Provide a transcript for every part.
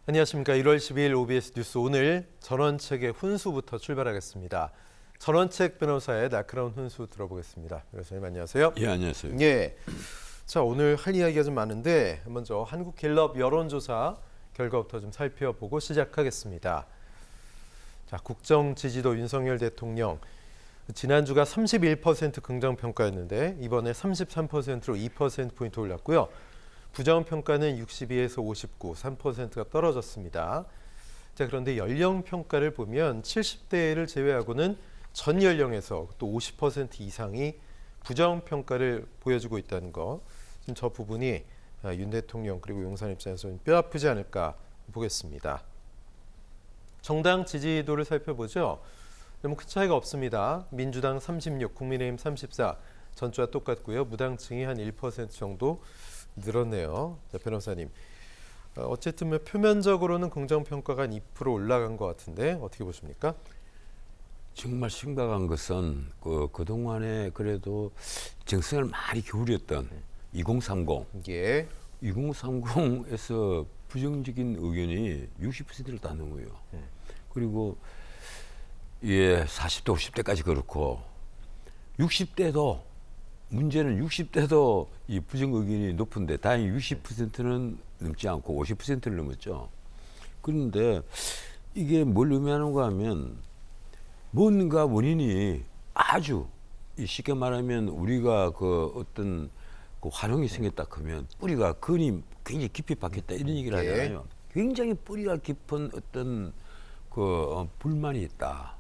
안녕하십니까. 1월 12일 OBS 뉴스 오늘 전원책의 훈수부터 출발하겠습니다. 전원책 변호사의 날카로운 훈수 들어보겠습니다. 변호사님 안녕하세요. 예, 안녕하세요. 예. 자, 오늘 할 이야기가 좀 많은데 먼저 한국갤럽 여론조사 결과부터 좀 살펴보고 시작하겠습니다. 자, 국정 지지도 윤석열 대통령 지난주가 31% 긍정평가였는데 이번에 33%로 2%포인트 올랐고요. 부정평가는 62에서 59, 3%가 떨어졌습니다. 자, 그런데 연령평가를 보면 70대를 제외하고는 전 연령에서 또 50% 이상이 부정평가를 보여주고 있다는 거. 지금 저 부분이 윤 대통령 그리고 용산 입장에서 뼈 아프지 않을까 보겠습니다. 정당 지지도를 살펴보죠. 너무 큰 차이가 없습니다. 민주당 36, 국민의힘 34, 전주와 똑같고요. 무당층이 한 1% 정도 늘었네요. 자, 변호사님. 어쨌든 표면적으로는 긍정평가가 한 2% 올라간 것 같은데 어떻게 보십니까? 정말 심각한 것은 그동안에 그래도 정성을 많이 기울였던 2030. 예. 2030에서 부정적인 의견이 60%를 다 넘어요. 그리고 40대, 50대까지 그렇고 60대도 문제는 60대도 이 부정 의견이 높은데 다행히 60%는 넘지 않고 50%를 넘었죠. 그런데 이게 뭘 의미하는가 하면 뭔가 원인이 아주 쉽게 말하면 우리가 어떤 화룡이 생겼다 하면 뿌리가 근이 굉장히 깊이 박혔다 이런 얘기를 하잖아요. 굉장히 뿌리가 깊은 어떤 불만이 있다.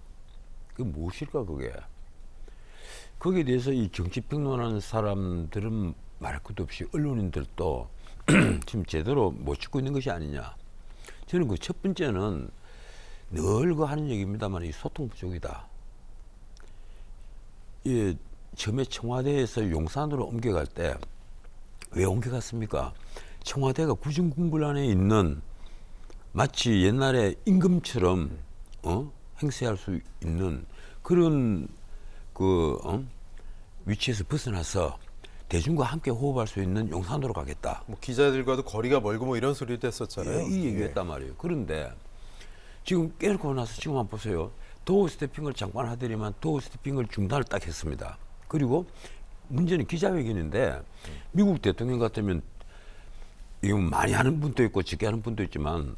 그게 무엇일까 그게? 거기에 대해서 이 정치평론하는 사람들은 말할 것도 없이 언론인들도 지금 제대로 못 짚고 있는 것이 아니냐. 저는 첫 번째는 늘 하는 얘기입니다만 이 소통 부족이다. 처음에 청와대에서 용산으로 옮겨갈 때 왜 옮겨갔습니까? 청와대가 구중궁궐 안에 있는 마치 옛날에 임금처럼 행세할 수 있는 그런 위치에서 벗어나서 대중과 함께 호흡할 수 있는 용산으로 가겠다. 기자들과도 거리가 멀고 이런 소리도 했었잖아요. 이 얘기했단 말이에요. 그런데 지금 깨놓고 나서 지금 한번 보세요. 도어 스태핑을 잠깐 하더니만 도어 스태핑을 중단을 딱 했습니다. 그리고 문제는 기자회견인데 미국 대통령 같으면 이거 많이 하는 분도 있고 적게 하는 분도 있지만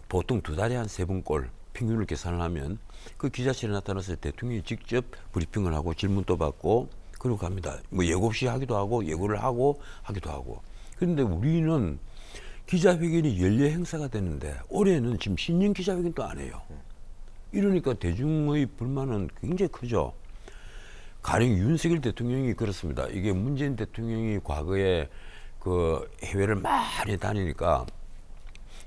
보통 2달에 한 3번꼴 평균을 계산을 하면 그 기자실에 나타나서 대통령이 직접 브리핑을 하고 질문도 받고 그러고 갑니다. 예고 없이 하기도 하고 예고를 하고 하기도 하고. 그런데 우리는 기자회견이 연례 행사가 됐는데 올해는 지금 신년 기자회견도 안 해요. 이러니까 대중의 불만은 굉장히 크죠. 가령 윤석열 대통령이 그렇습니다. 이게 문재인 대통령이 과거에 해외를 많이 다니니까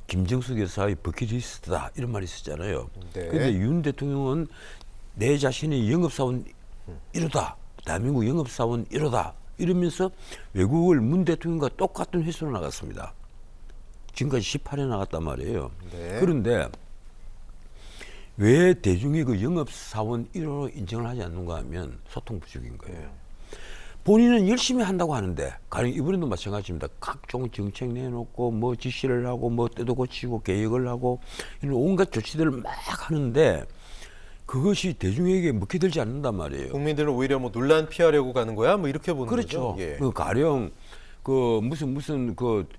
김정숙 여사의 버킷리스트다 이런 말이 있었잖아요. 그런데 윤 대통령은 내 자신이 영업사원 1호다. 대한민국 영업사원 1호다. 이러면서 외국을 문 대통령과 똑같은 횟수로 나갔습니다. 지금까지 18회 나갔단 말이에요. 그런데 왜 대중이 영업사원 1호로 인정을 하지 않는가 하면 소통 부족인 거예요. 본인은 열심히 한다고 하는데 가령 이번에도 마찬가지입니다. 각종 정책 내놓고 지시를 하고 때도 고치고 개혁을 하고 이런 온갖 조치들을 막 하는데 그것이 대중에게 먹히들지 않는단 말이에요. 국민들은 오히려 논란 피하려고 가는 거야? 이렇게 보는 그렇죠. 거죠. 예. 가령 무슨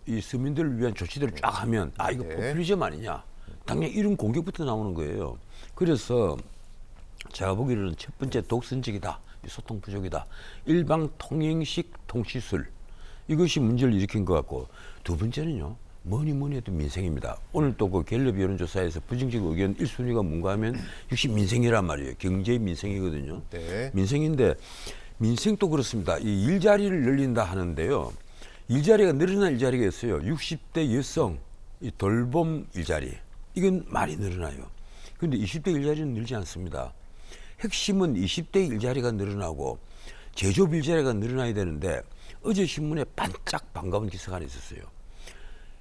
이 서민들을 위한 조치들을 쫙 하면 이거 포퓰리즘 아니냐. 당연히 이런 공격부터 나오는 거예요. 그래서 제가 보기로는 첫 번째 독선적이다. 소통 부족이다. 일방 통행식 통치술. 이것이 문제를 일으킨 것 같고 두 번째는요. 뭐니 해도 민생입니다. 오늘 또 갤럽 여론조사에서 부정적 의견 1순위가 뭔가 하면 역시 민생이란 말이에요. 경제 민생이거든요. 민생인데 민생도 그렇습니다. 이 일자리를 늘린다 하는데요. 일자리가 늘어난 일자리가 있어요. 60대 여성 이 돌봄 일자리. 이건 많이 늘어나요. 그런데 20대 일자리는 늘지 않습니다. 핵심은 20대 일자리가 늘어나고 제조업 일자리가 늘어나야 되는데 어제 신문에 반짝 반가운 기사가 하나 있었어요.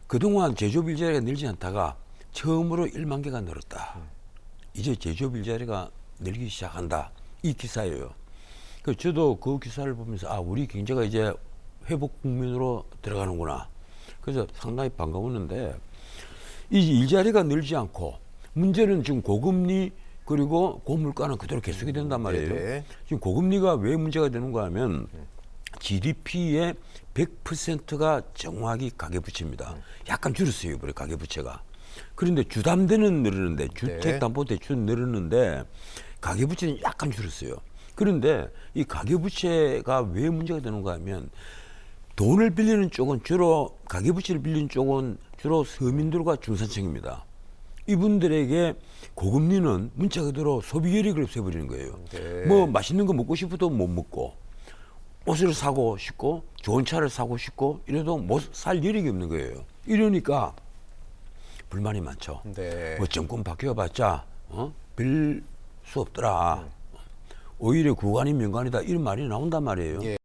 그동안 제조업 일자리가 늘지 않다가 처음으로 1만 개가 늘었다. 이제 제조업 일자리가 늘기 시작한다. 이 기사예요. 저도 그 기사를 보면서 우리 경제가 이제 회- '회복 국면으로 들어가는구나.' 그래서 상당히 반가웠는데, '이 1만 개가 늘었다. '이게 무슨 말이냐?' '회복 국면으로 들어가는구나.' 그래서 상당히 반가웠는데, '이 1만 개가 늘었다. '이게 무슨 말이냐?' '회복 국면으로 들어가는구나.' 그래서 상당히 반가웠는데 이 일자리가 늘지 않고 문제는 지금 고금리 그리고 고물가는 그대로 계속이 된단 말이에요. 네네. 지금 고금리가 왜 문제가 되는가 하면 GDP의 100%가 정확히 가계부채입니다. 약간 줄었어요, 이번에 가계부채가. 그런데 주담대는 늘었는데 주택담보대출은 늘었는데 가계부채는 약간 줄었어요. 그런데 이 가계부채가 왜 문제가 되는가 하면 돈을 빌리는 쪽은 주로 가계부채를 빌리는 쪽은 주로 서민들과 중산층입니다. 이분들에게 고금리는 문자 그대로 소비 여력을 없애버리는 거예요. 네. 뭐 맛있는 거 먹고 싶어도 못 먹고 옷을 사고 싶고 좋은 차를 사고 싶고 이래도 못 살 여력이 없는 거예요. 이러니까 불만이 많죠. 네. 뭐 정권 바뀌어봤자 빌 수 없더라. 오히려 구간이 명간이다 이런 말이 나온단 말이에요. 예.